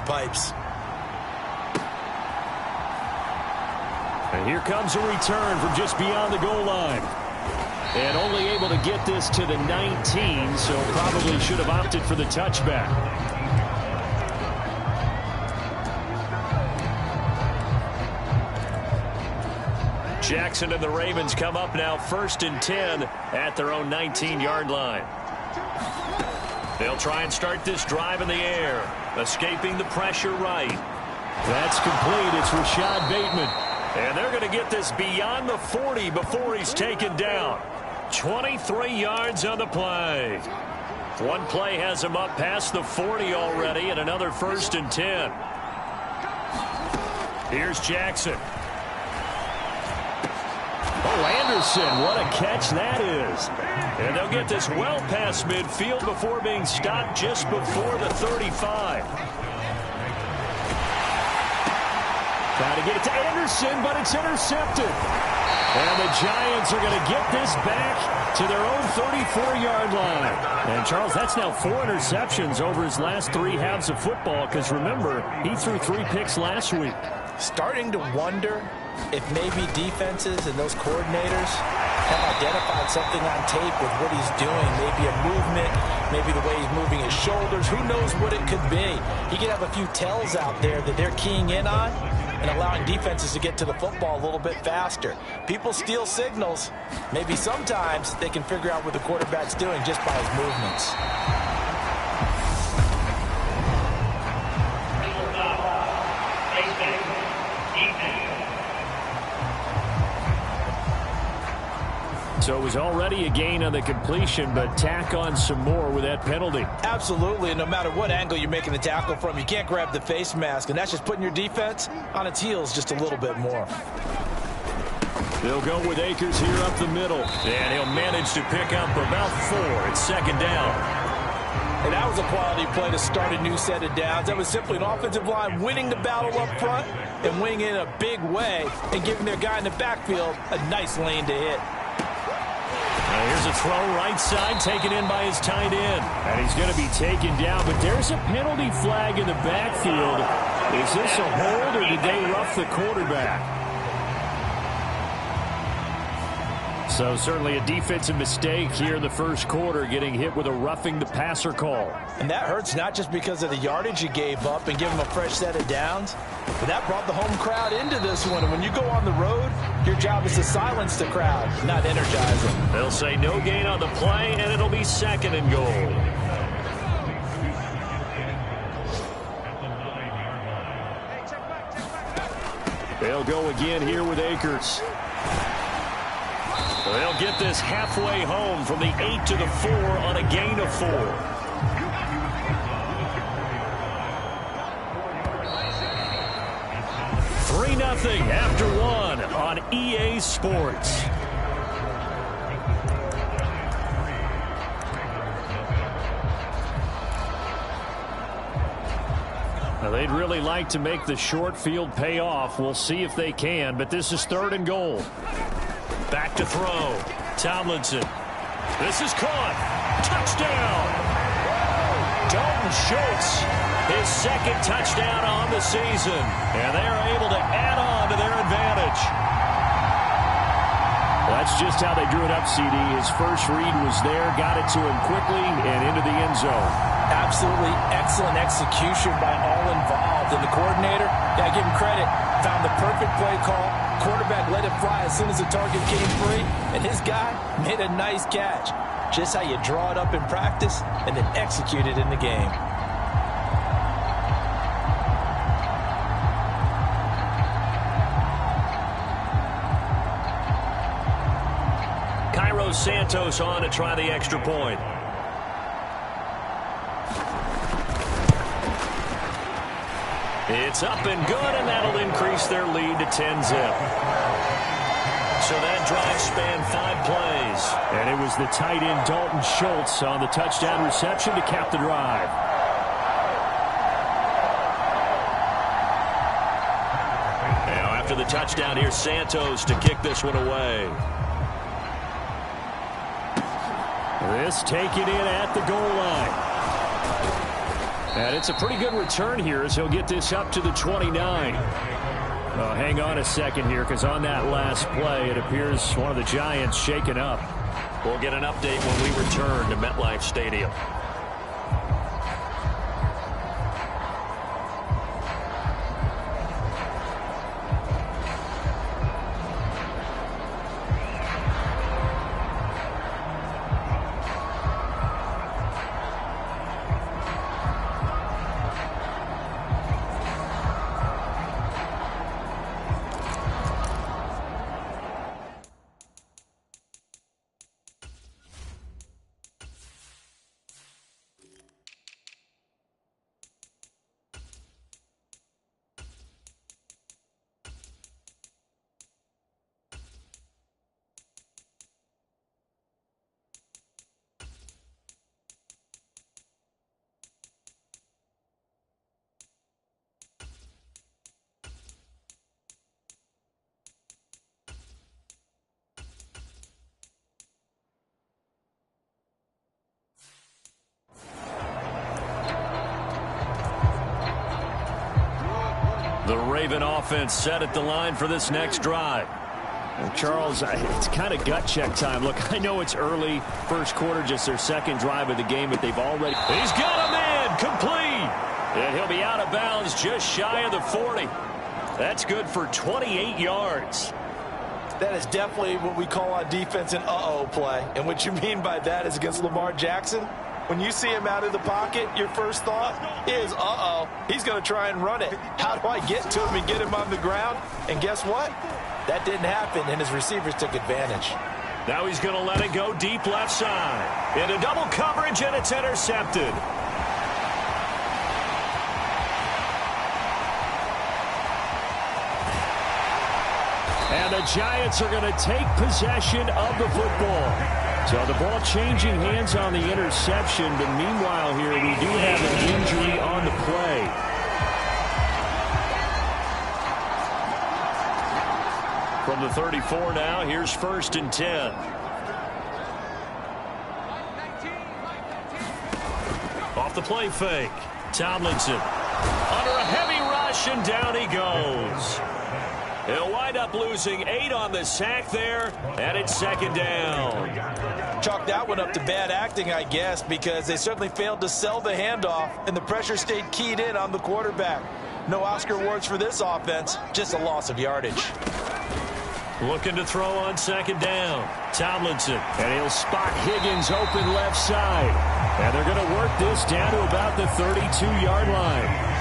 pipes. And here comes a return from just beyond the goal line. And only able to get this to the 19, so probably should have opted for the touchback. Jackson and the Ravens come up now 1st and 10 at their own 19-yard line. They'll try and start this drive in the air, escaping the pressure right. That's complete. It's Rashad Bateman. And they're going to get this beyond the 40 before he's taken down. 23 yards on the play. One play has him up past the 40 already, and another 1st and 10. Here's Jackson. Oh, Anderson, what a catch that is. And they'll get this well past midfield before being stopped just before the 35. Trying to get it to Anderson, but it's intercepted. And the Giants are going to get this back to their own 34-yard line. And, Charles, that's now 4 interceptions over his last 3 halves of football because, remember, he threw 3 picks last week. Starting to wonder if maybe defenses and those coordinators have identified something on tape with what he's doing. Maybe a movement, maybe the way he's moving his shoulders. Who knows what it could be? He could have a few tells out there that they're keying in on and allowing defenses to get to the football a little bit faster. People steal signals. Maybe sometimes they can figure out what the quarterback's doing just by his movements. So it was already a gain on the completion, but tack on some more with that penalty. Absolutely, and no matter what angle you're making the tackle from, you can't grab the face mask, and that's just putting your defense on its heels just a little bit more. They'll go with Akers here up the middle, and he'll manage to pick up about 4. It's 2nd down. And that was a quality play to start a new set of downs. That was simply an offensive line winning the battle up front and winning it in a big way and giving their guy in the backfield a nice lane to hit. Here's a throw right side taken in by his tight end. And he's going to be taken down, but there's a penalty flag in the backfield. Is this a hold or did they rough the quarterback? So certainly a defensive mistake here in the first quarter, getting hit with a roughing the passer call. And that hurts not just because of the yardage you gave up and give them a fresh set of downs, but that brought the home crowd into this one. And when you go on the road, your job is to silence the crowd, not energize them. They'll say no gain on the play, and it'll be 2nd and goal. They'll go again here with Akers. They'll get this halfway home from the 8 to the 4 on a gain of 4. Nothing after 1 on EA Sports. Now they'd really like to make the short field pay off. We'll see if they can, but this is 3rd and goal. Back to throw. Tomlinson. This is caught. Touchdown. Dalton Schultz. His 2nd touchdown on the season. And they are able to add on to their advantage. Well, that's just how they drew it up, CD. His first read was there, got it to him quickly, and into the end zone. Absolutely excellent execution by all involved. And the coordinator, yeah, give him credit, found the perfect play call. Quarterback let it fly as soon as the target came free. And his guy made a nice catch. Just how you draw it up in practice and then execute it in the game. Cairo Santos on to try the extra point. It's up and good, and that'll increase their lead to 10-zip. So that drive spanned 5 plays. And it was the tight end Dalton Schultz on the touchdown reception to cap the drive. Now after the touchdown, here's Santos to kick this one away. This taken in at the goal line. And it's a pretty good return here as he'll get this up to the 29. Hang on a second here, because on that last play, it appears one of the Giants shaken up. We'll get an update when we return to MetLife Stadium. The Raven offense set at the line for this next drive. And Charles, it's kind of gut check time. Look, I know it's early, first quarter, just their second drive of the game, but they've already... He's got him in, complete! And he'll be out of bounds just shy of the 40. That's good for 28 yards. That is definitely what we call on defense an uh-oh play. And what you mean by that is against Lamar Jackson, when you see him out of the pocket, your first thought is, uh-oh, he's going to try and run it. How do I get to him and get him on the ground? And guess what? That didn't happen, and his receivers took advantage. Now he's going to let it go deep left side. Into double coverage, and it's intercepted. And the Giants are going to take possession of the football. So the ball changing hands on the interception, but meanwhile here we do have an injury on the play. From the 34 now, here's 1st and 10. Off the play fake. Tomlinson under a heavy rush, and down he goes. He'll wind up losing 8 on the sack there, and it's 2nd down. Chalk that one up to bad acting, I guess, because they certainly failed to sell the handoff, and the pressure stayed keyed in on the quarterback. No Oscar awards for this offense, just a loss of yardage. Looking to throw on 2nd down. Tomlinson, and he'll spot Higgins open left side. And they're going to work this down to about the 32-yard line.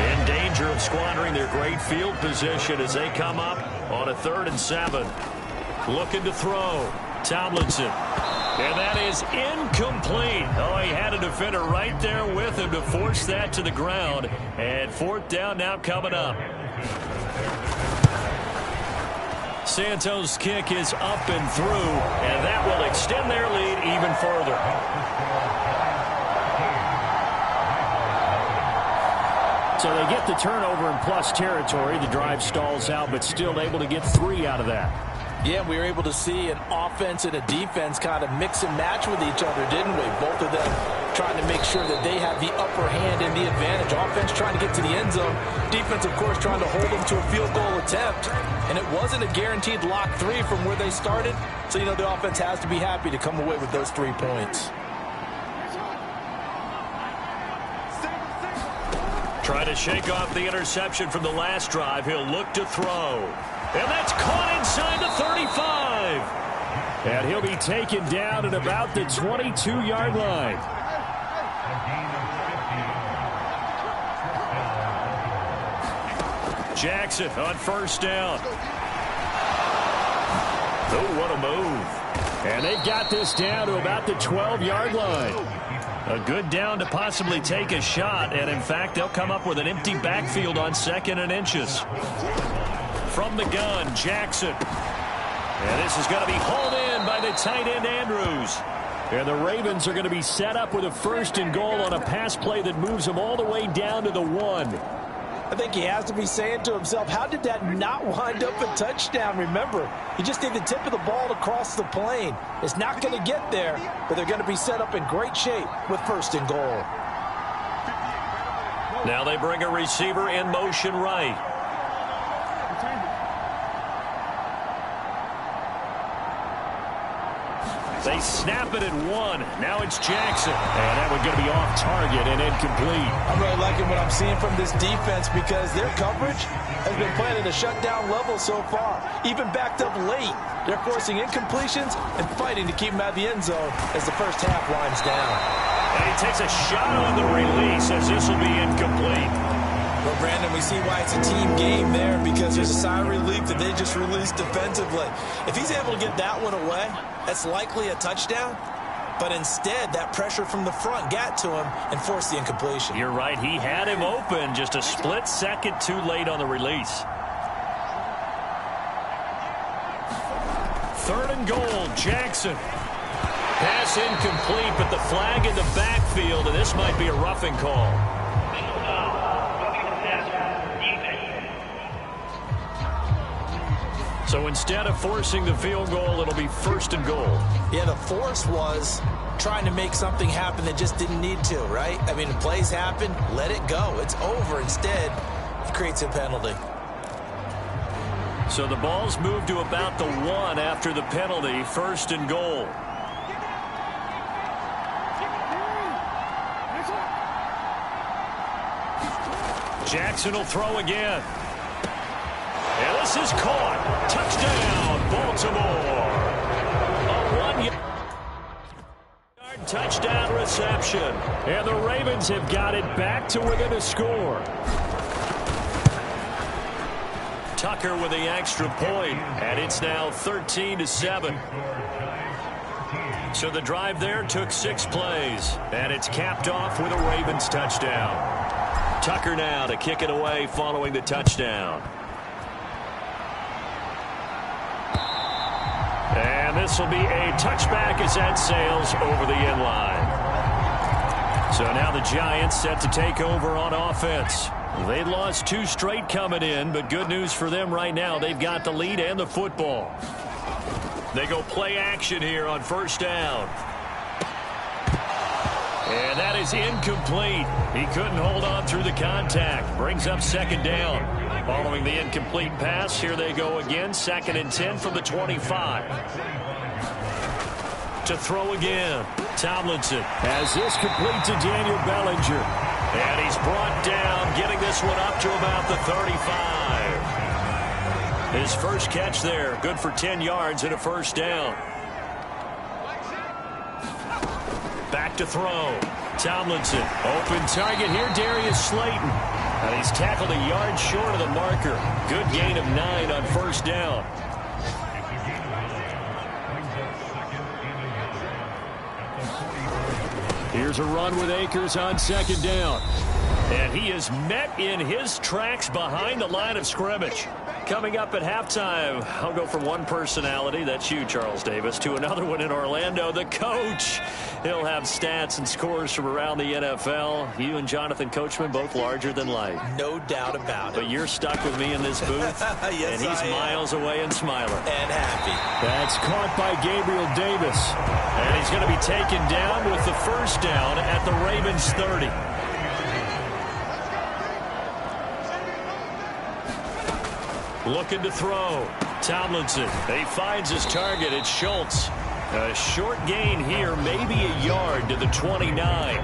In danger of squandering their great field position as they come up on a 3rd and 7. Looking to throw. Tomlinson. And that is incomplete. Oh, he had a defender right there with him to force that to the ground. And 4th down now coming up. Santos' kick is up and through, and that will extend their lead even further. So they get the turnover in plus territory. The drive stalls out, but still able to get 3 out of that. Yeah, we were able to see an offense and a defense kind of mix and match with each other, didn't we? Both of them trying to make sure that they have the upper hand and the advantage. Offense trying to get to the end zone. Defense, of course, trying to hold them to a field goal attempt. And it wasn't a guaranteed lock 3 from where they started. So, you know, the offense has to be happy to come away with those 3 points. Trying to shake off the interception from the last drive. He'll look to throw. And that's caught inside the 35. And he'll be taken down at about the 22-yard line. Jackson on 1st down. Oh, what a move. And they've got this down to about the 12-yard line. A good down to possibly take a shot, and in fact, they'll come up with an empty backfield on 2nd and inches. From the gun, Jackson. And this is going to be hauled in by the tight end, Andrews. And the Ravens are going to be set up with a 1st and goal on a pass play that moves them all the way down to the 1. I think he has to be saying to himself, how did that not wind up a touchdown? Remember, he just need the tip of the ball to cross the plane. It's not going to get there, but they're going to be set up in great shape with 1st and goal. Now they bring a receiver in motion right. They snap it at 1. Now it's Jackson. And that one going to be off target and incomplete. I'm really liking what I'm seeing from this defense because their coverage has been playing at a shutdown level so far. Even backed up late, they're forcing incompletions and fighting to keep them out of the end zone as the first half winds down. And he takes a shot on the release as this will be incomplete. Well, Brandon, we see why it's a team game there because there's a sigh of relief that they just released defensively. If he's able to get that one away, that's likely a touchdown. But instead, that pressure from the front got to him and forced the incompletion. You're right. He had him open just a split second too late on the release. 3rd and goal, Jackson. Pass incomplete, but the flag in the backfield, and this might be a roughing call. So instead of forcing the field goal, it'll be 1st and goal. Yeah, the force was trying to make something happen that just didn't need to, right? I mean, plays happen, let it go. It's over. Instead, it creates a penalty. So the ball's moved to about the 1 after the penalty, 1st and goal. Jackson will throw again. And this is caught. Touchdown, Baltimore. A 1-yard touchdown reception. And the Ravens have got it back to within a score. Tucker with the extra point, and it's now 13-7. So the drive there took 6 plays, and it's capped off with a Ravens touchdown. Tucker now to kick it away following the touchdown. And this will be a touchback as that sails over the end line. So now the Giants set to take over on offense. They lost 2 straight coming in, but good news for them right now. They've got the lead and the football. They go play action here on 1st down. And that is incomplete. He couldn't hold on through the contact. Brings up 2nd down. Following the incomplete pass, here they go again. 2nd and 10 from the 25. To throw again. Tomlinson has this complete to Daniel Bellinger. And he's brought down, getting this one up to about the 35. His first catch there, good for 10 yards and a 1st down. Back to throw. Tomlinson, open target here, Darius Slayton. And he's tackled a yard short of the marker. Good gain of 9 on 1st down. Here's a run with Akers on 2nd down. And he is met in his tracks behind the line of scrimmage. Coming up at halftime, I'll go from one personality, that's you, Charles Davis, to another one in Orlando, the coach. He'll have stats and scores from around the NFL. You and Jonathan Coachman, both larger than life. No doubt about it. But you're stuck with me in this booth, yes, and he's miles away and smiling. And happy. That's caught by Gabriel Davis. And he's going to be taken down with the 1st down at the Ravens 30. Looking to throw. Tomlinson. He finds his target. It's Schultz. A short gain here, maybe a yard to the 29.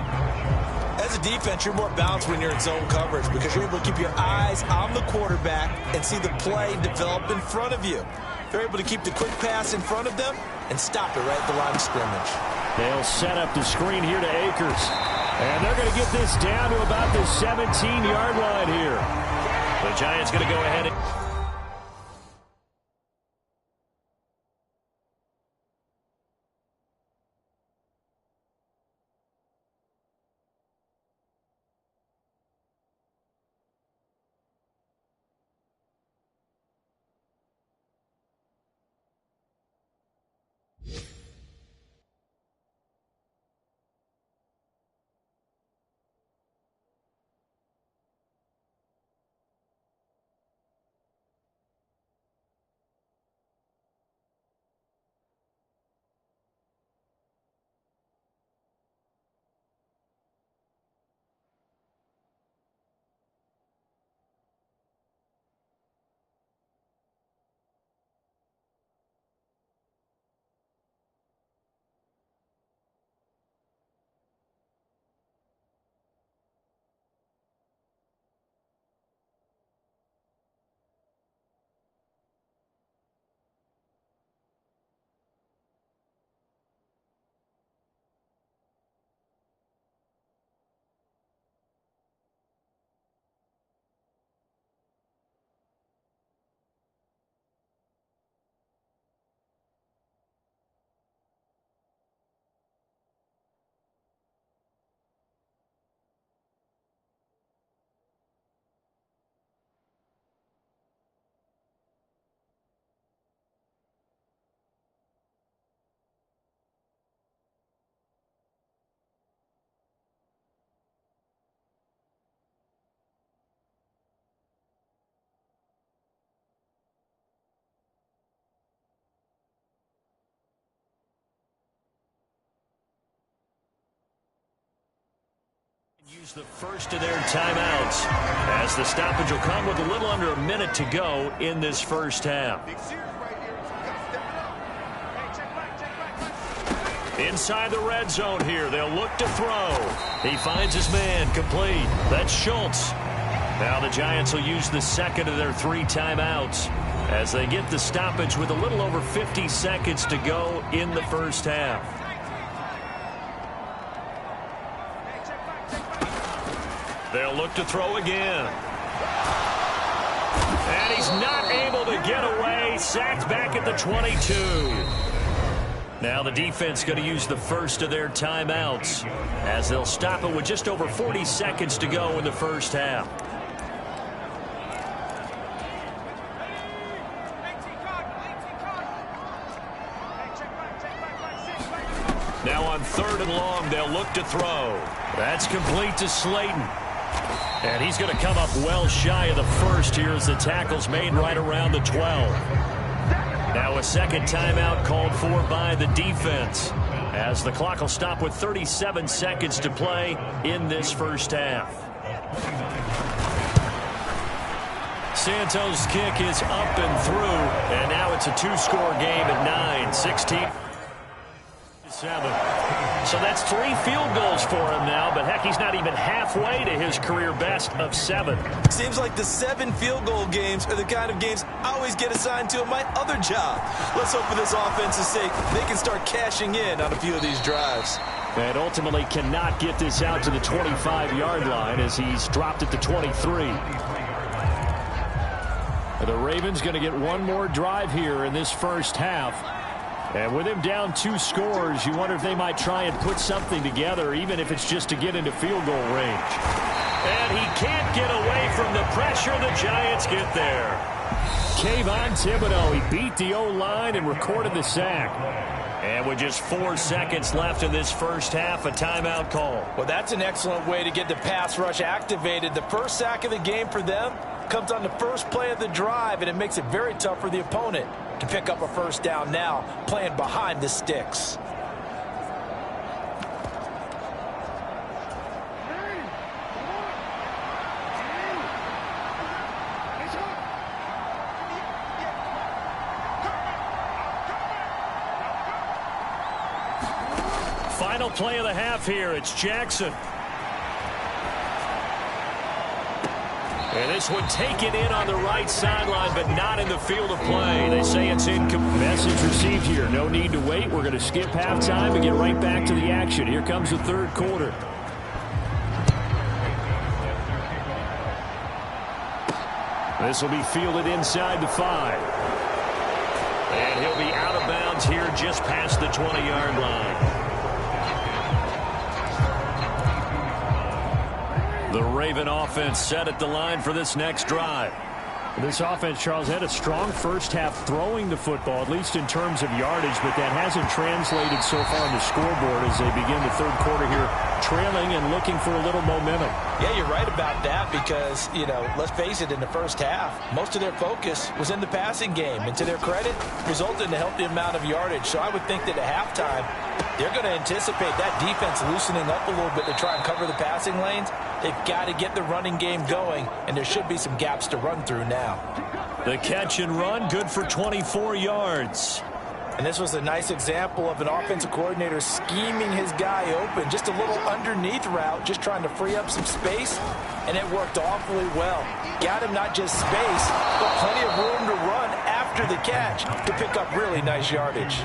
As a defense, you're more balanced when you're in zone coverage because you're able to keep your eyes on the quarterback and see the play develop in front of you. They're able to keep the quick pass in front of them and stop it right at the line of scrimmage. They'll set up the screen here to Akers. And they're going to get this down to about the 17-yard line here. The Giants going to go ahead and... The first of their timeouts as the stoppage will come with a little under a minute to go in this first half. Inside the red zone here, they'll look to throw. He finds his man complete. That's Schultz. Now the Giants will use the second of their 3 timeouts as they get the stoppage with a little over 50 seconds to go in the first half. They'll look to throw again. And he's not able to get away. Sacked back at the 22. Now the defense going to use the first of their timeouts as they'll stop it with just over 40 seconds to go in the first half. Now on 3rd and long, they'll look to throw. That's complete to Slayton. And he's going to come up well shy of the first here as the tackle's made right around the 12. Now a second timeout called for by the defense as the clock will stop with 37 seconds to play in this first half. Santos' kick is up and through, and now it's a 2-score game at 9-16. 7. So that's 3 field goals for him now, but heck, he's not even halfway to his career best of 7. Seems like the 7 field goal games are the kind of games I always get assigned to in my other job. Let's hope for this offense's sake they can start cashing in on a few of these drives. And ultimately cannot get this out to the 25-yard line as he's dropped at the 23. The Ravens going to get one more drive here in this first half. And with him down 2 scores, you wonder if they might try and put something together, even if it's just to get into field goal range. And he can't get away from the pressure. The Giants get there. Kayvon Thibodeaux, he beat the O-line and recorded the sack. And with just 4 seconds left in this first half, a timeout call. Well, that's an excellent way to get the pass rush activated. The first sack of the game for them comes on the first play of the drive, and it makes it very tough for the opponent to pick up a first down now, playing behind the sticks. Final play of the half here. It's Jackson. And this one taken in on the right sideline, but not in the field of play. They say it's incomplete. Message received here. No need to wait. We're going to skip halftime and get right back to the action. Here comes the third quarter. This will be fielded inside the 5. And he'll be out of bounds here just past the 20-yard line. The Raven offense set at the line for this next drive. This offense, Charles, had a strong first half throwing the football, at least in terms of yardage, but that hasn't translated so far on the scoreboard as they begin the third quarter here, trailing and looking for a little momentum. Yeah, you're right about that because, let's face it, in the first half, most of their focus was in the passing game. And to their credit, resulted in a healthy amount of yardage. So I would think that at halftime, they're going to anticipate that defense loosening up a little bit to try and cover the passing lanes. They've got to get the running game going, and there should be some gaps to run through now. The catch and run, good for 24 yards. And this was a nice example of an offensive coordinator scheming his guy open. Just a little underneath route, just trying to free up some space, and it worked awfully well. Got him not just space, but plenty of room to run after the catch to pick up really nice yardage.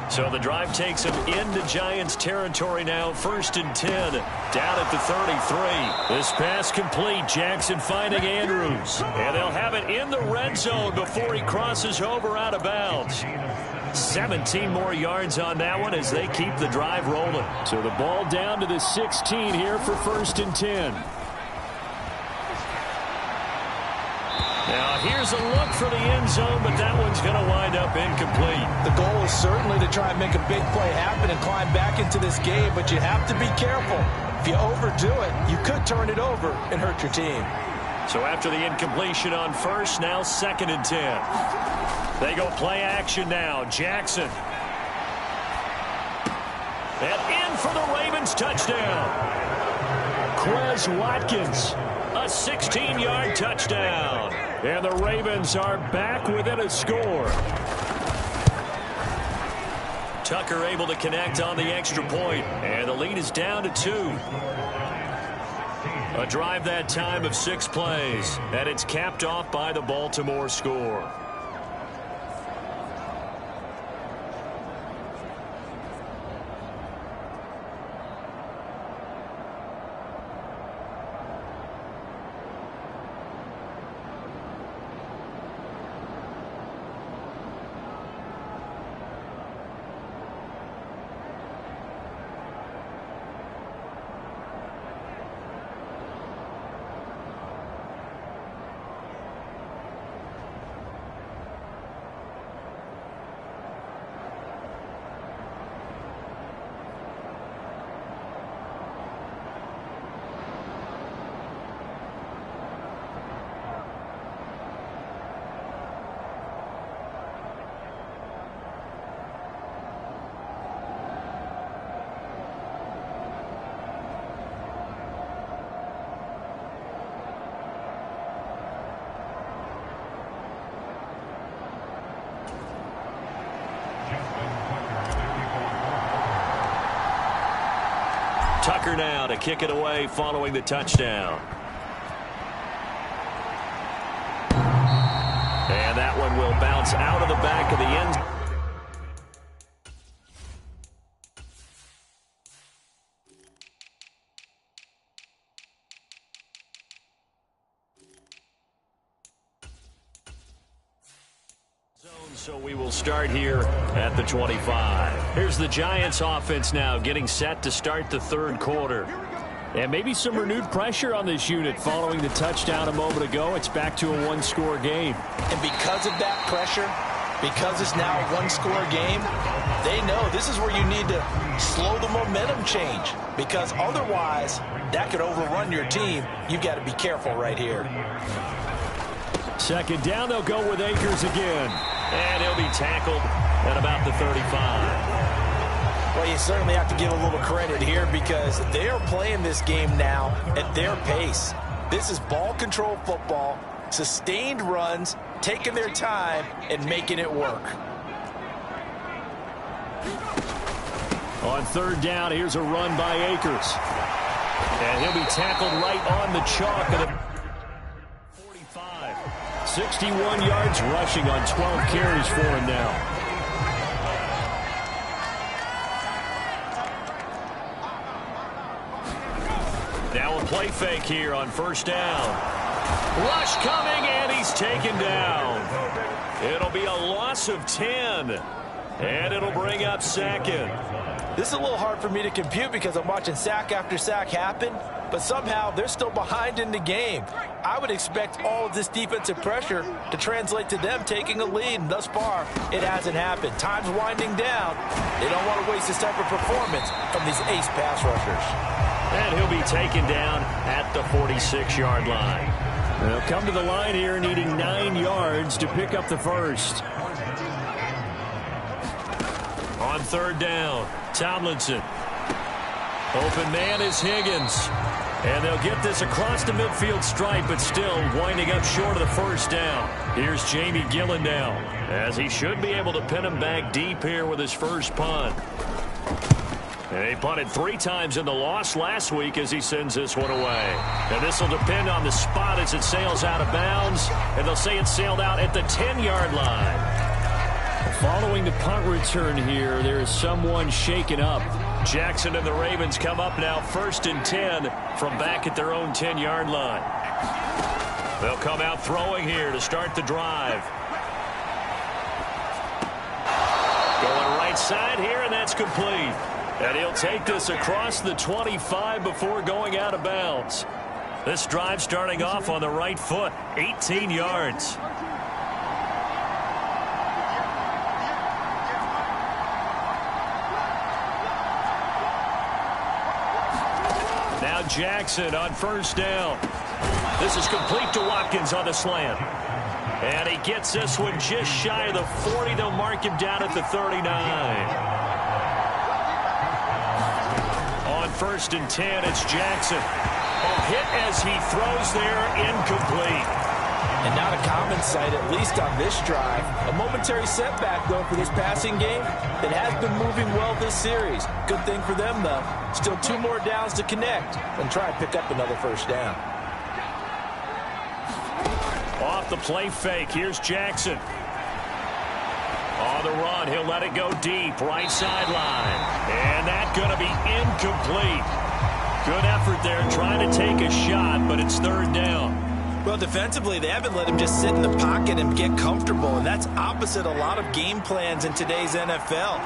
So the drive takes him into Giants territory now. 1st and 10, down at the 33. This pass complete. Jackson finding Andrews. And they'll have it in the red zone before he crosses over out of bounds. 17 more yards on that one as they keep the drive rolling. So the ball down to the 16 here for 1st and 10. Now here's a look for the end zone, but that one's going to wind up incomplete. The goal is certainly to try and make a big play happen and climb back into this game, but you have to be careful. If you overdo it, you could turn it over and hurt your team. So after the incompletion on first, now 2nd and 10. They go play action now. Jackson. And in for the Ravens touchdown. Quez Watkins. A 16-yard touchdown. And the Ravens are back within a score. Tucker able to connect on the extra point, and the lead is down to 2. A drive that time of 6 plays, and it's capped off by the Baltimore score. Tucker now to kick it away following the touchdown. And that one will bounce out of the back of the end zone. So we will start here at the 25. Here's the Giants offense now getting set to start the third quarter. And maybe some renewed pressure on this unit following the touchdown a moment ago. It's back to a one-score game. And because of that pressure, because it's now a one-score game, they know this is where you need to slow the momentum change. Because otherwise, that could overrun your team. You've got to be careful right here. Second down, they'll go with Akers again. And he'll be tackled at about the 35. Well, you certainly have to give a little credit here because they are playing this game now at their pace. This is ball control football, sustained runs, taking their time, and making it work. On third down, here's a run by Akers. And he'll be tackled right on the chalk of the 61 yards rushing on 12 carries for him now. Now a play fake here on first down. Rush coming, and he's taken down. It'll be a loss of 10, and it'll bring up second. This is a little hard for me to compute because I'm watching sack after sack happen, but somehow they're still behind in the game. I would expect all of this defensive pressure to translate to them taking a lead, and thus far, it hasn't happened. Time's winding down. They don't want to waste this type of performance from these ace pass rushers. And he'll be taken down at the 46-yard line. They'll come to the line here needing 9 yards to pick up the first. On third down, Tomlinson. Open man is Higgins. And they'll get this across the midfield stripe, but still winding up short of the first down. Here's Jamie Gillen now, as he should be able to pin him back deep here with his first punt. And he punted 3 times in the loss last week as he sends this one away. And this will depend on the spot as it sails out of bounds. And they'll say it sailed out at the 10-yard line. Following the punt return here, there is someone shaken up. Jackson and the Ravens come up now 1st and 10 from back at their own 10-yard line. They'll come out throwing here to start the drive. Going right side here, and that's complete. And he'll take this across the 25 before going out of bounds. This drive starting off on the right foot, 18 yards. Now Jackson on first down. This is complete to Watkins on the slant. And he gets this one just shy of the 40. They'll mark him down at the 39. On 1st and 10, it's Jackson. Oh, hit as he throws there, incomplete. And not a common sight, at least on this drive. A momentary setback, though, for this passing game that has been moving well this series. Good thing for them, though. Still 2 more downs to connect and try and pick up another first down. Off the play fake, here's Jackson. On the run, he'll let it go deep, right sideline. And that's going to be incomplete. Good effort there trying to take a shot, but it's 3rd down. Well, defensively, they haven't let him just sit in the pocket and get comfortable, and that's opposite a lot of game plans in today's NFL.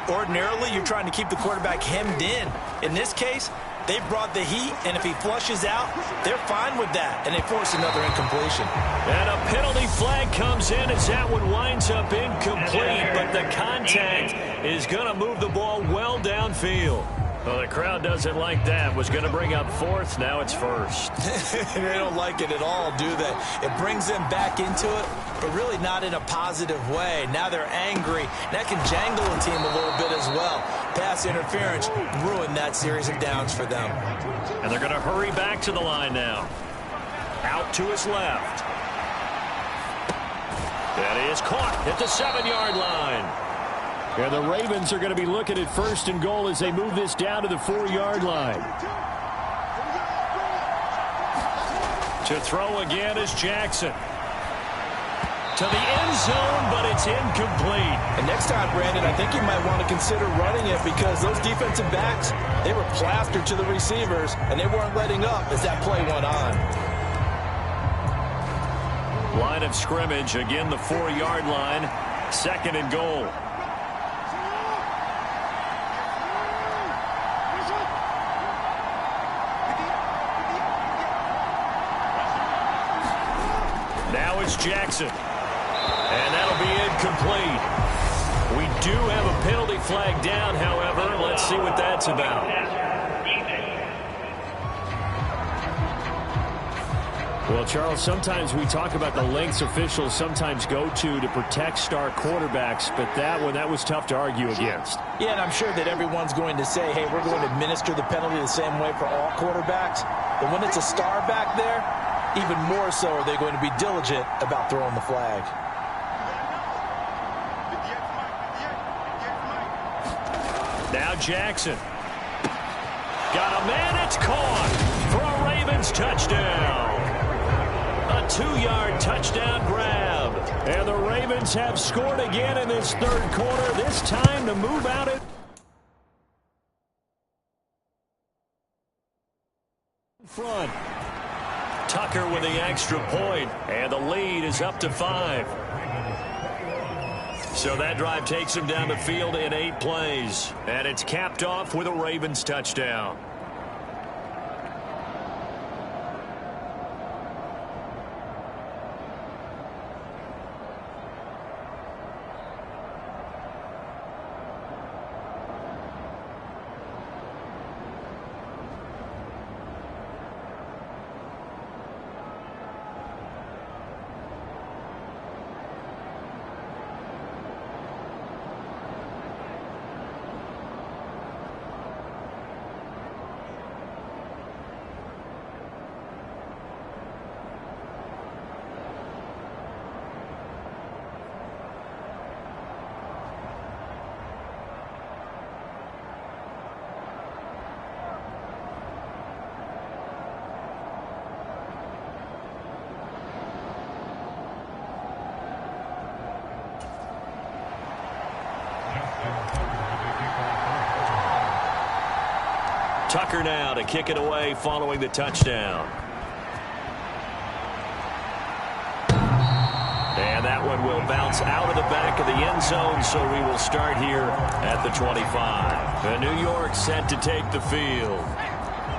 Ordinarily, you're trying to keep the quarterback hemmed in. In this case, they brought the heat, and if he flushes out, they're fine with that, and they force another incompletion. And a penalty flag comes in as that one winds up incomplete, but the contact is going to move the ball well downfield. Well, the crowd doesn't like that. Was going to bring up 4th. Now it's 1st. They don't like it at all, do they? It brings them back into it, but really not in a positive way. Now they're angry. That can jangle a team a little bit as well. Pass interference ruined that series of downs for them. And they're going to hurry back to the line now. Out to his left. That is caught at the 7-yard line. And the Ravens are going to be looking at 1st and goal as they move this down to the 4-yard line. To throw again is Jackson. To the end zone, but it's incomplete. And next time, Brandon, I think you might want to consider running it because those defensive backs, they were plastered to the receivers, and they weren't letting up as that play went on. Line of scrimmage, again the 4-yard line. 2nd and goal. Now it's Jackson. And that'll be incomplete. We do have a penalty flag down, however. Let's see what that's about. Well, Charles, sometimes we talk about the lengths officials sometimes go to protect star quarterbacks, but that was tough to argue against. Yeah, and I'm sure that everyone's going to say, hey, we're going to administer the penalty the same way for all quarterbacks. But when it's a star back there, even more so are they going to be diligent about throwing the flag. Now Jackson. Got a man, it's caught for a Ravens touchdown. A 2-yard touchdown grab. And the Ravens have scored again in this 3rd quarter, this time to move out it. Front. Tucker with the extra point, and the lead is up to 5. So that drive takes him down the field in 8 plays, and it's capped off with a Ravens touchdown. Tucker now to kick it away following the touchdown. And that one will bounce out of the back of the end zone, so we will start here at the 25. And New York set to take the field.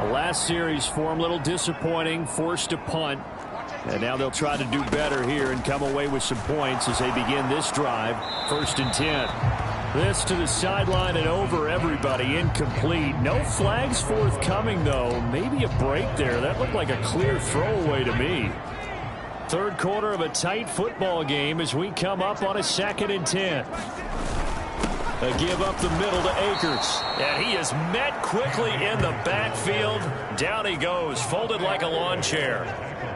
The last series for them, a little disappointing, forced to punt. And now they'll try to do better here and come away with some points as they begin this drive. 1st and 10. This to the sideline and over everybody, incomplete. No flags forthcoming, though. Maybe a break there. That looked like a clear throwaway to me. 3rd quarter of a tight football game as we come up on a 2nd and 10. A give up the middle to Akers. And he is met quickly in the backfield. Down he goes, folded like a lawn chair.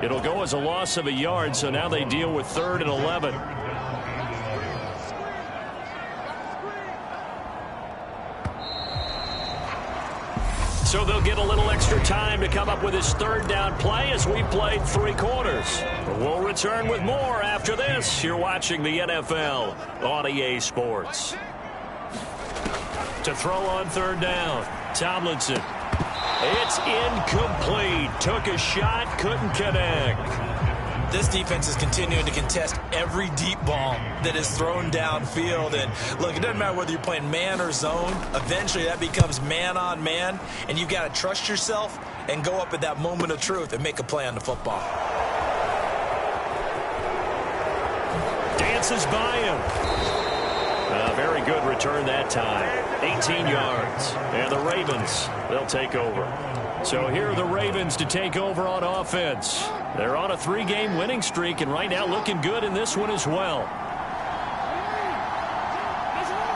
It'll go as a loss of a yard, so now they deal with 3rd and 11. So they'll get a little extra time to come up with his 3rd down play as we played 3 quarters. We'll return with more after this. You're watching the NFL on EA Sports. To throw on 3rd down, Tomlinson. It's incomplete. Took a shot, couldn't connect. This defense is continuing to contest every deep ball that is thrown downfield. And look, it doesn't matter whether you're playing man or zone. Eventually that becomes man on man. And you've got to trust yourself and go up at that moment of truth and make a play on the football. Dances by him. A very good return that time. 18 yards. And the Ravens, they'll take over. So here are the Ravens to take over on offense. They're on a 3-game winning streak, and right now looking good in this one as well.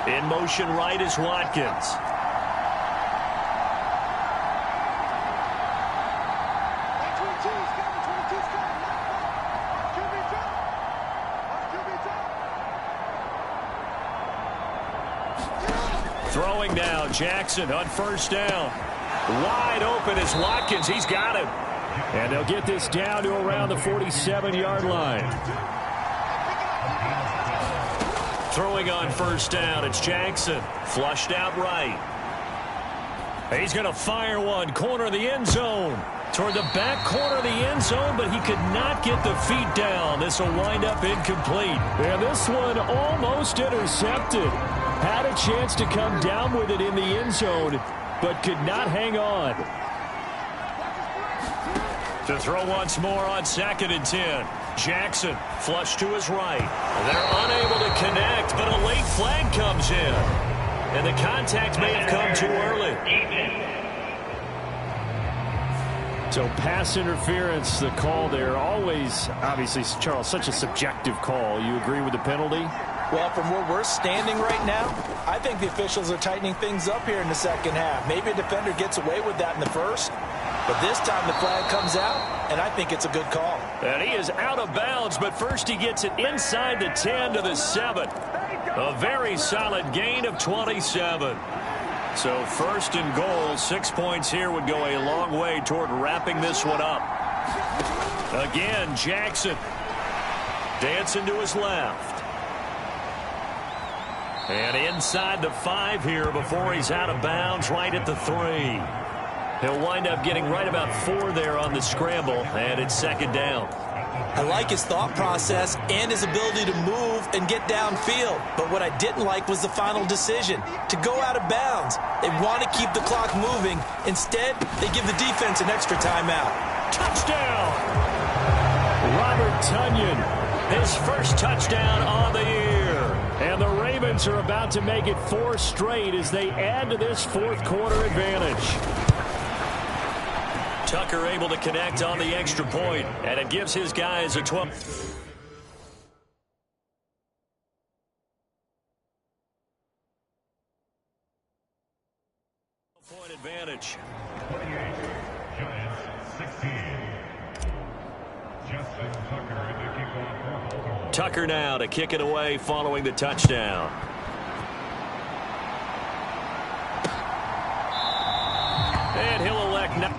In motion right is Watkins. Throwing now, Jackson on 1st down. Wide open is Watkins. He's got him. And they'll get this down to around the 47-yard line. Throwing on 1st down, it's Jackson. Flushed out right. He's going to fire one. Corner of the end zone. Toward the back corner of the end zone, but he could not get the feet down. This will wind up incomplete. And this one almost intercepted. Had a chance to come down with it in the end zone, but could not hang on. To throw once more on 2nd and 10. Jackson flush to his right. They're unable to connect, but a late flag comes in. And the contact may have come too early. So pass interference, the call there. Always, obviously, Charles, such a subjective call. You agree with the penalty? Well, from where we're standing right now, I think the officials are tightening things up here in the 2nd half. Maybe a defender gets away with that in the 1st, but this time the flag comes out, and I think it's a good call. And he is out of bounds, but first he gets it inside the 10 to the 7. A very solid gain of 27. So 1st and goal, 6 points here would go a long way toward wrapping this one up. Again, Jackson dancing to his left. And inside the 5 here before he's out of bounds, right at the 3. He'll wind up getting right about 4 there on the scramble, and it's 2nd down. I like his thought process and his ability to move and get downfield. But what I didn't like was the final decision, to go out of bounds. They want to keep the clock moving. Instead, they give the defense an extra timeout. Touchdown! Robert Tonyan, his first touchdown on the year. And the Ravens are about to make it 4 straight as they add to this 4th quarter advantage. Tucker able to connect on the extra point, and it gives his guys a 12. Point advantage. 28, Giants 16. Justin Tucker in the kickoff for Tucker now to kick it away following the touchdown. And he'll elect now.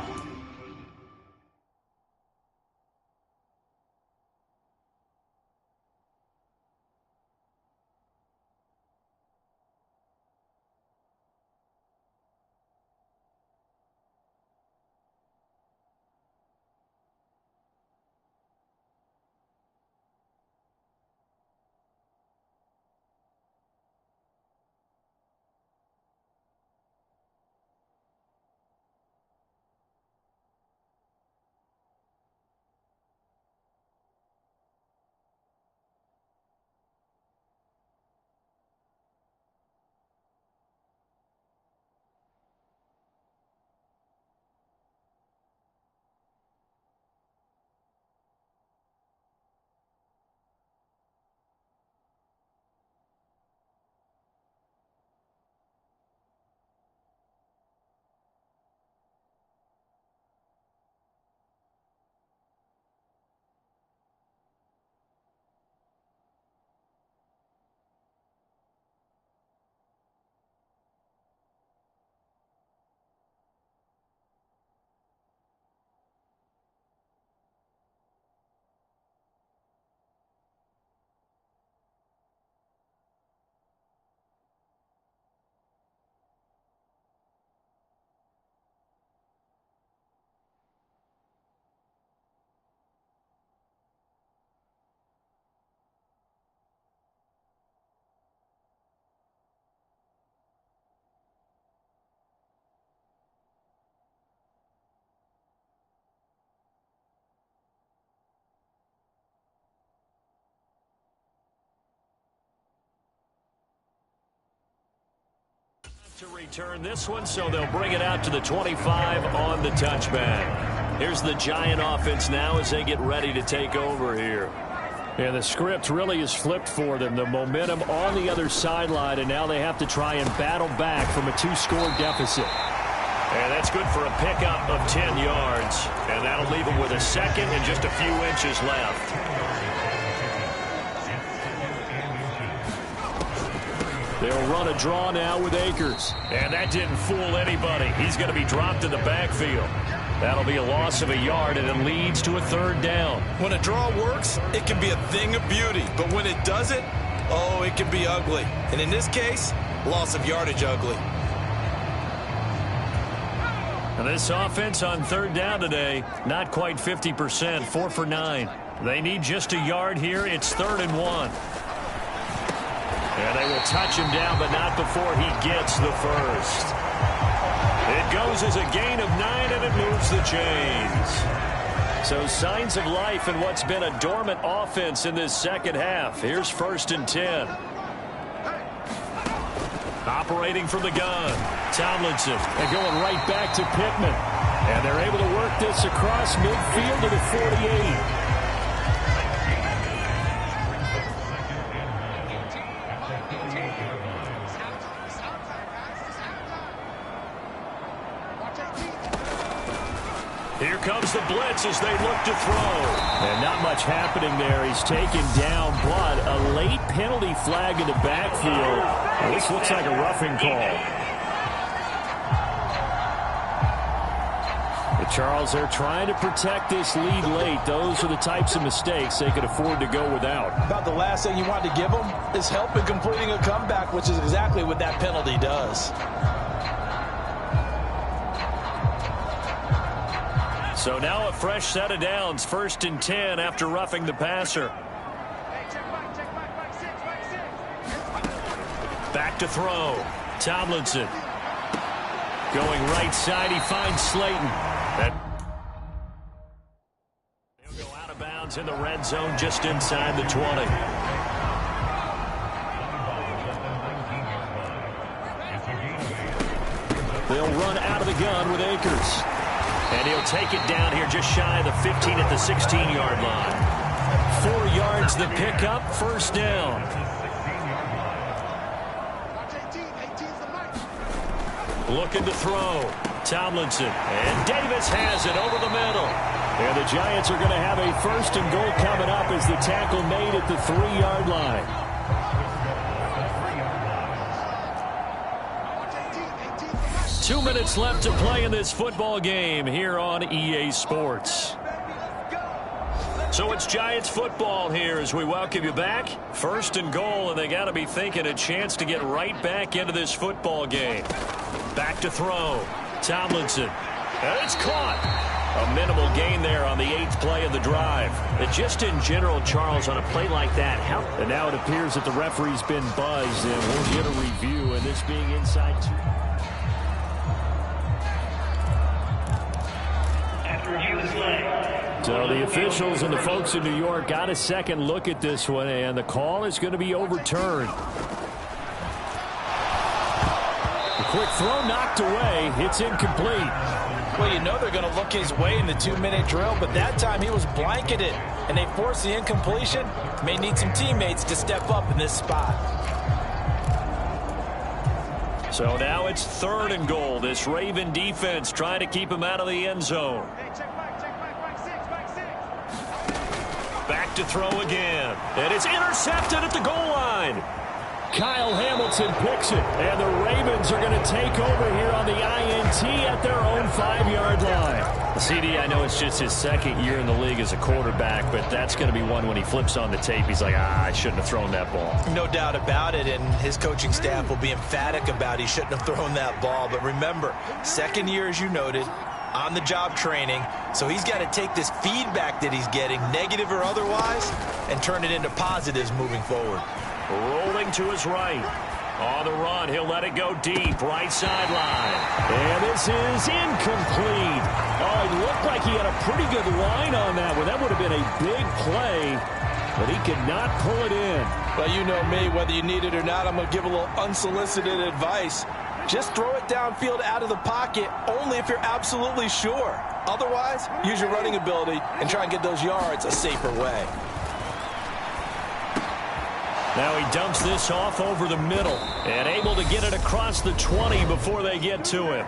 To return this one, so they'll bring it out to the 25 on the touchback. Here's the Giant offense now as they get ready to take over here. And the script really is flipped for them. The momentum on the other sideline, and now they have to try and battle back from a 2-score deficit. And that's good for a pickup of 10 yards. And that'll leave them with a second and just a few inches left. They'll run a draw now with Akers. And that didn't fool anybody. He's going to be dropped in the backfield. That'll be a loss of a yard, and it leads to a 3rd down. When a draw works, it can be a thing of beauty. But when it doesn't, oh, it can be ugly. And in this case, loss of yardage ugly. And this offense on 3rd down today, not quite 50%, 4 for 9. They need just a yard here. It's 3rd and 1. And they will touch him down, but not before he gets the first. It goes as a gain of 9, and it moves the chains. So signs of life in what's been a dormant offense in this second half. Here's 1st and 10. Operating from the gun, Tomlinson, and going right back to Pittman. And they're able to work this across midfield to the 48. Here comes the blitz as they look to throw. And not much happening there. He's taken down, but a late penalty flag in the backfield. This looks like a roughing call. But Charles, they're trying to protect this lead late. Those are the types of mistakes they could afford to go without. About the last thing you want to give them is help in completing a comeback, which is exactly what that penalty does. So now a fresh set of downs, 1st and 10 after roughing the passer. Back to throw. Tomlinson. Going right side, he finds Slayton. He'll go out of bounds in the red zone just inside the 20. They'll run out of the gun with Akers. And he'll take it down here just shy of the 15 at the 16-yard line. 4 yards the pickup, 1st down. Looking to throw. Tomlinson. And Davis has it over the middle. And the Giants are going to have a 1st and goal coming up as the tackle made at the 3-yard line. Two minutes left to play in this football game here on EA Sports. So it's Giants football here as we welcome you back. 1st and goal, and they got to be thinking a chance to get right back into this football game. Back to throw. Tomlinson. And it's caught. A minimal gain there on the 8th play of the drive. And just in general, Charles, on a play like that, and now it appears that the referee's been buzzed, and we'll get a review, and this being inside 2. So the officials and the folks in New York got a second look at this one, and the call is going to be overturned. A quick throw knocked away. It's incomplete. Well, you know they're going to look his way in the 2-minute drill, but that time he was blanketed, and they forced the incompletion. May need some teammates to step up in this spot. So now it's 3rd and goal. This Raven defense trying to keep him out of the end zone. Back to throw again. And it's intercepted at the goal line. Kyle Hamilton picks it. And the Ravens are going to take over here on the INT at their own 5-yard line. CD, I know it's just his 2nd year in the league as a quarterback, but that's going to be one when he flips on the tape. He's like, I shouldn't have thrown that ball. No doubt about it, and his coaching staff will be emphatic about he shouldn't have thrown that ball. But remember, 2nd year, as you noted, on-the-job training, so he's got to take this feedback that he's getting, negative or otherwise, and turn it into positives moving forward. Rolling to his right. On the run, he'll let it go deep, right sideline. And this is incomplete. Oh, it looked like he had a pretty good line on that one. That would have been a big play, but he could not pull it in. Well, you know me, whether you need it or not, I'm going to give a little unsolicited advice. Just throw it downfield out of the pocket only if you're absolutely sure. Otherwise, use your running ability and try and get those yards a safer way. Now he dumps this off over the middle and able to get it across the 20 before they get to him.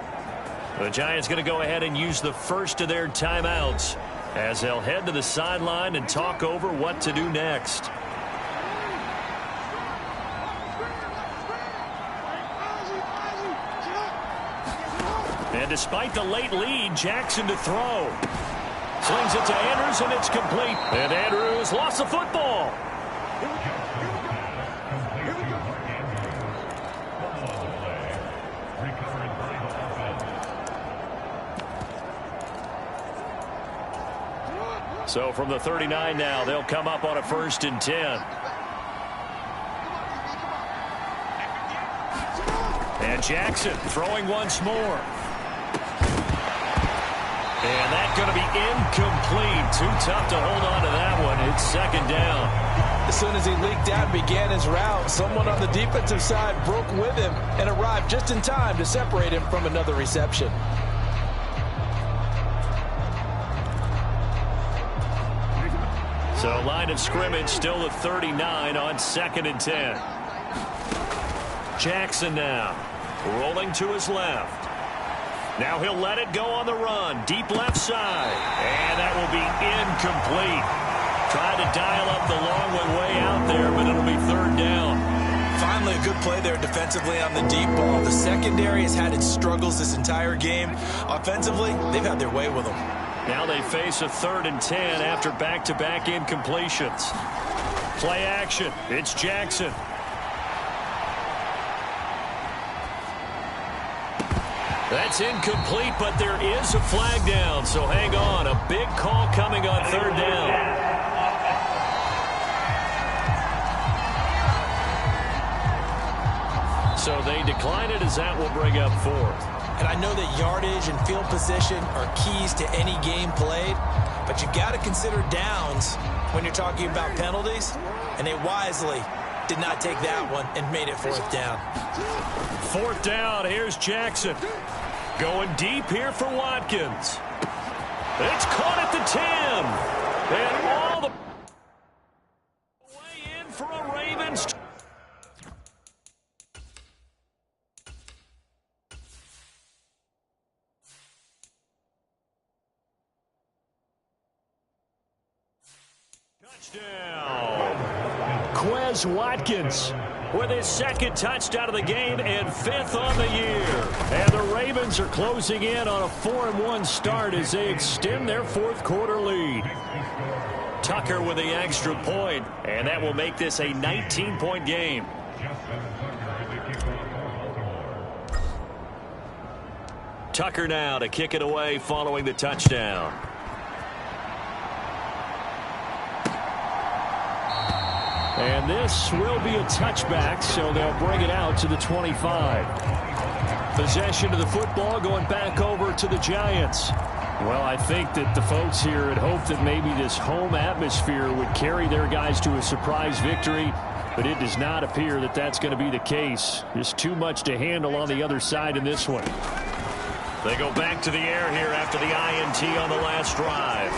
The Giants going to go ahead and use the first of their timeouts as they'll head to the sideline and talk over what to do next. And despite the late lead, Jackson to throw. Slings it to Andrews, and it's complete. And Andrews lost the football. So from the 39 now, they'll come up on a 1st and 10. And Jackson throwing once more. And that's going to be incomplete. Too tough to hold on to that one. It's 2nd down. As soon as he leaked out and began his route, someone on the defensive side broke with him and arrived just in time to separate him from another reception. So line of scrimmage still at 39 on 2nd and 10. Jackson now rolling to his left. Now he'll let it go on the run. Deep left side. And that will be incomplete. Trying to dial up the long way out there, but it'll be 3rd down. Finally, a good play there defensively on the deep ball. The secondary has had its struggles this entire game. Offensively, they've had their way with them. Now they face a 3rd and 10 after back-to-back incompletions. Play action. It's Jackson. That's incomplete, but there is a flag down, so hang on. A big call coming on 3rd down. So they decline it as that will bring up 4th. And I know that yardage and field position are keys to any game played, but you got to consider downs when you're talking about penalties, and they wisely did not take that one and made it 4th down. 4th down, here's Jackson. Going deep here for Watkins. It's caught at the 10. And all the way in for a Ravens. Touchdown. Quez Watkins with his 2nd touchdown of the game and 5th on the year. And the Ravens are closing in on a 4-1 start as they extend their 4th quarter lead. Tucker with the extra point, and that will make this a 19-point game. Tucker now to kick it away following the touchdown. And this will be a touchback, so they'll bring it out to the 25. Possession of the football going back over to the Giants. Well, I think that the folks here had hoped that maybe this home atmosphere would carry their guys to a surprise victory, but it does not appear that that's going to be the case. Just too much to handle on the other side in this one. They go back to the air here after the INT on the last drive.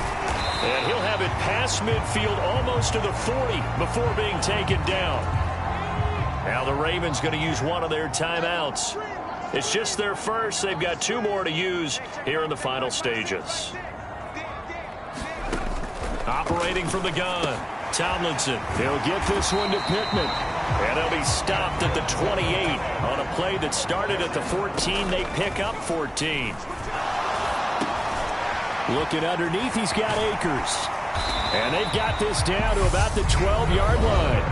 And he'll have it past midfield almost to the 40 before being taken down. Now the Ravens going to use one of their timeouts. It's just their first. They've got 2 more to use here in the final stages. Operating from the gun, Tomlinson. He'll get this one to Pittman. And they'll be stopped at the 28 on a play that started at the 14. They pick up 14. Looking underneath, he's got Akers. And they've got this down to about the 12-yard line.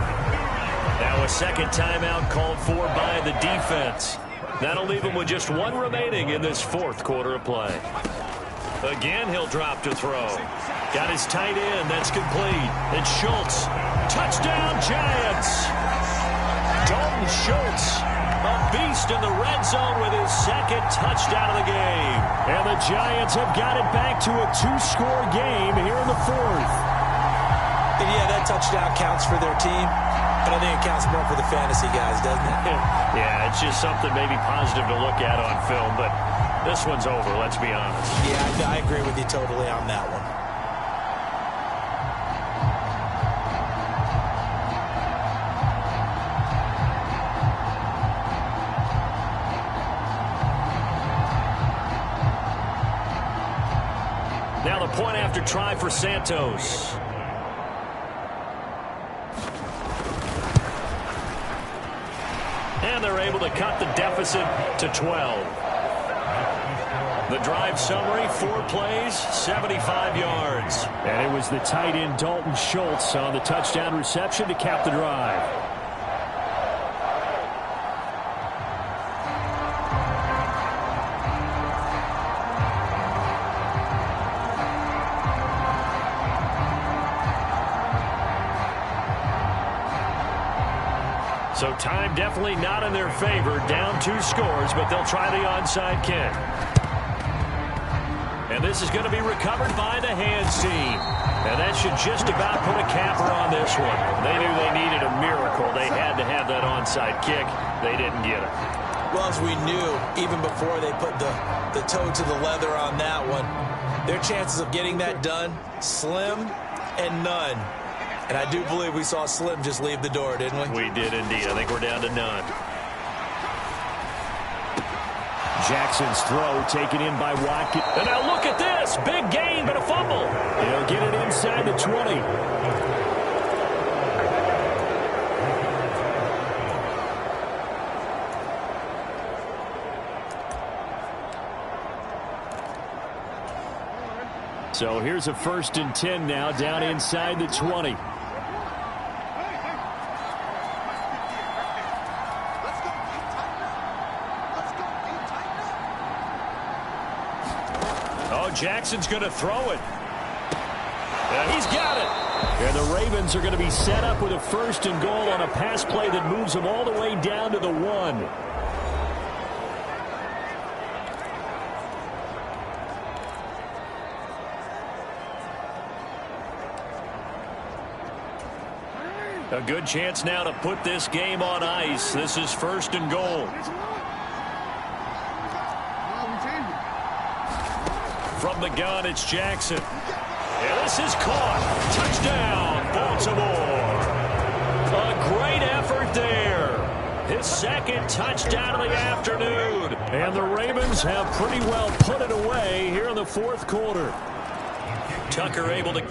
Now a 2nd timeout called for by the defense. That'll leave him with just 1 remaining in this 4th quarter of play. Again, he'll drop to throw. Got his tight end. That's complete. It's Schultz. Touchdown, Giants. Dalton Schultz, a beast in the red zone with his 2nd touchdown of the game. And the Giants have got it back to a 2-score game here in the 4th. And yeah, that that touchdown counts for their team, but I think it counts more for the fantasy guys, doesn't it? Yeah, it's just something maybe positive to look at on film, but this one's over, let's be honest. Yeah, I agree with you totally on that one. Now the point after try for Santos. And they're able to cut the deficit to 12. The drive summary, 4 plays, 75 yards. And it was the tight end Dalton Schultz on the touchdown reception to cap the drive. So time definitely not in their favor. Down 2 scores, but they'll try the onside kick. And this is going to be recovered by the hands team. And that should just about put a capper on this one. They knew they needed a miracle. They had to have that onside kick. They didn't get it. Well, as we knew, even before they put the toe to the leather on that one, their chances of getting that done, slim and none. And I do believe we saw Slim just leave the door, didn't we? We did indeed. I think we're down to none. Jackson's throw taken in by Watkins. And now look at this. Big gain, but a fumble. He'll get it inside the 20. So here's a 1st and 10 now down inside the 20. Jackson's going to throw it. And he's got it. And the Ravens are going to be set up with a 1st and goal on a pass play that moves them all the way down to the 1. A good chance now to put this game on ice. This is 1st and goal. From the gun, it's Jackson. And this is caught. Touchdown, Baltimore. A great effort there. His 2nd touchdown of the afternoon. And the Ravens have pretty well put it away here in the 4th quarter. Tucker able to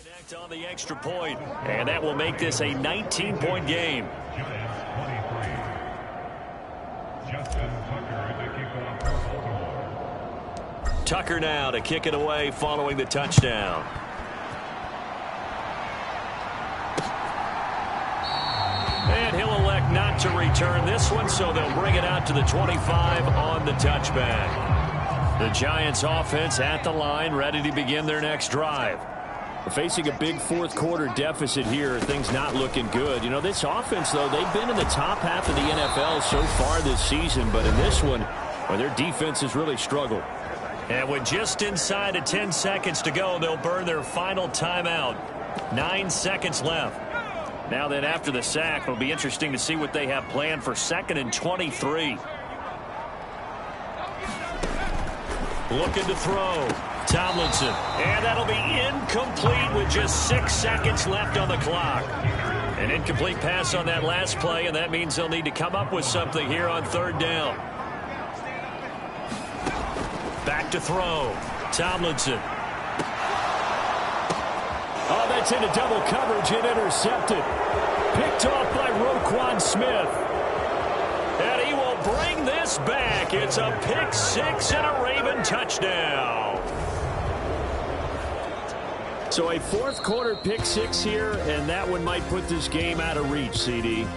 Connect on the extra point, and that will make this a 19-point game. Giants 23. Justin Tucker in the kickoff for Baltimore. Tucker now to kick it away following the touchdown. And he'll elect not to return this one, so they'll bring it out to the 25 on the touchback. The Giants offense at the line, ready to begin their next drive. We're facing a big fourth-quarter deficit here. Things not looking good. You know, this offense, though, they've been in the top half of the NFL so far this season, but in this one, well, their defense has really struggled. And with just inside of 10 seconds to go, they'll burn their final timeout. 9 seconds left. Now then, after the sack, it'll be interesting to see what they have planned for 2nd and 23. Looking to throw. Tomlinson. And that'll be incomplete with just 6 seconds left on the clock. An incomplete pass on that last play, and that means they'll need to come up with something here on 3rd down. Back to throw. Tomlinson. Oh, that's into double coverage and intercepted. Picked off by Roquan Smith. And he will bring this back. It's a pick 6 and a Raven touchdown. So a fourth-quarter pick 6 here, and that one might put this game out of reach, CD.